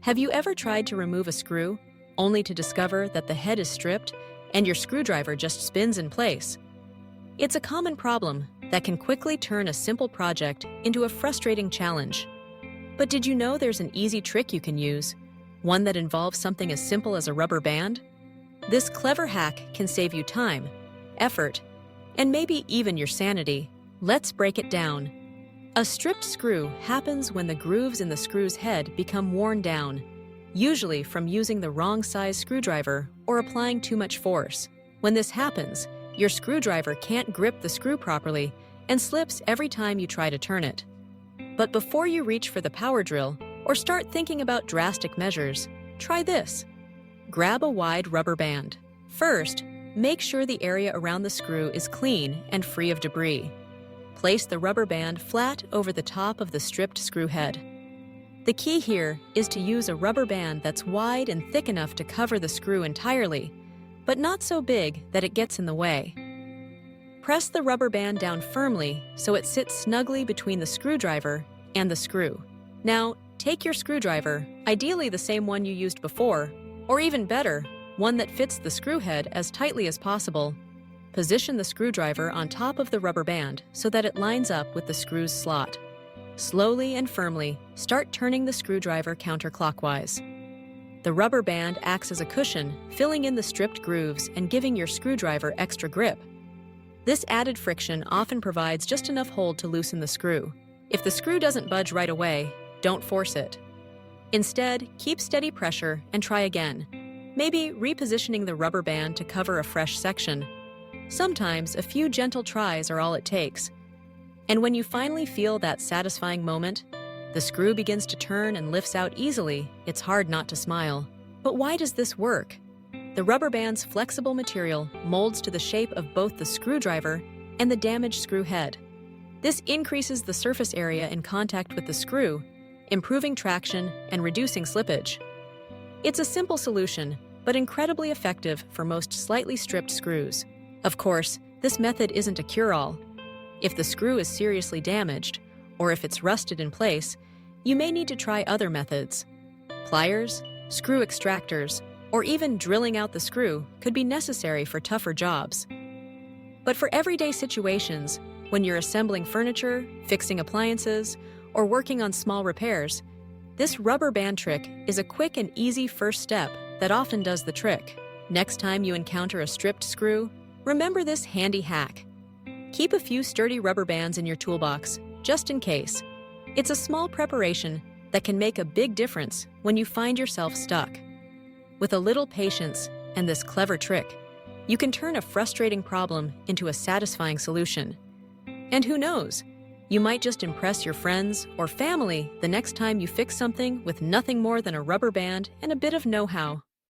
Have you ever tried to remove a screw, only to discover that the head is stripped and your screwdriver just spins in place? It's a common problem that can quickly turn a simple project into a frustrating challenge. But did you know there's an easy trick you can use, one that involves something as simple as a rubber band? This clever hack can save you time, effort, and maybe even your sanity. Let's break it down. A stripped screw happens when the grooves in the screw's head become worn down, usually from using the wrong size screwdriver or applying too much force. When this happens, your screwdriver can't grip the screw properly and slips every time you try to turn it. But before you reach for the power drill or start thinking about drastic measures, try this. Grab a wide rubber band. First, make sure the area around the screw is clean and free of debris. Place the rubber band flat over the top of the stripped screw head. The key here is to use a rubber band that's wide and thick enough to cover the screw entirely, but not so big that it gets in the way. Press the rubber band down firmly so it sits snugly between the screwdriver and the screw. Now, take your screwdriver, ideally the same one you used before, or even better, one that fits the screw head as tightly as possible. Position the screwdriver on top of the rubber band so that it lines up with the screw's slot. Slowly and firmly, start turning the screwdriver counterclockwise. The rubber band acts as a cushion, filling in the stripped grooves and giving your screwdriver extra grip. This added friction often provides just enough hold to loosen the screw. If the screw doesn't budge right away, don't force it. Instead, keep steady pressure and try again, maybe repositioning the rubber band to cover a fresh section. Sometimes a few gentle tries are all it takes. And when you finally feel that satisfying moment, the screw begins to turn and lifts out easily, it's hard not to smile. But why does this work? The rubber band's flexible material molds to the shape of both the screwdriver and the damaged screw head. This increases the surface area in contact with the screw, improving traction and reducing slippage. It's a simple solution, but incredibly effective for most slightly stripped screws. Of course, this method isn't a cure-all. If the screw is seriously damaged, or if it's rusted in place, you may need to try other methods. Pliers, screw extractors, or even drilling out the screw could be necessary for tougher jobs. But for everyday situations, when you're assembling furniture, fixing appliances, or working on small repairs, this rubber band trick is a quick and easy first step that often does the trick. Next time you encounter a stripped screw, remember this handy hack. Keep a few sturdy rubber bands in your toolbox, just in case. It's a small preparation that can make a big difference when you find yourself stuck. With a little patience and this clever trick, you can turn a frustrating problem into a satisfying solution. And who knows, you might just impress your friends or family the next time you fix something with nothing more than a rubber band and a bit of know-how.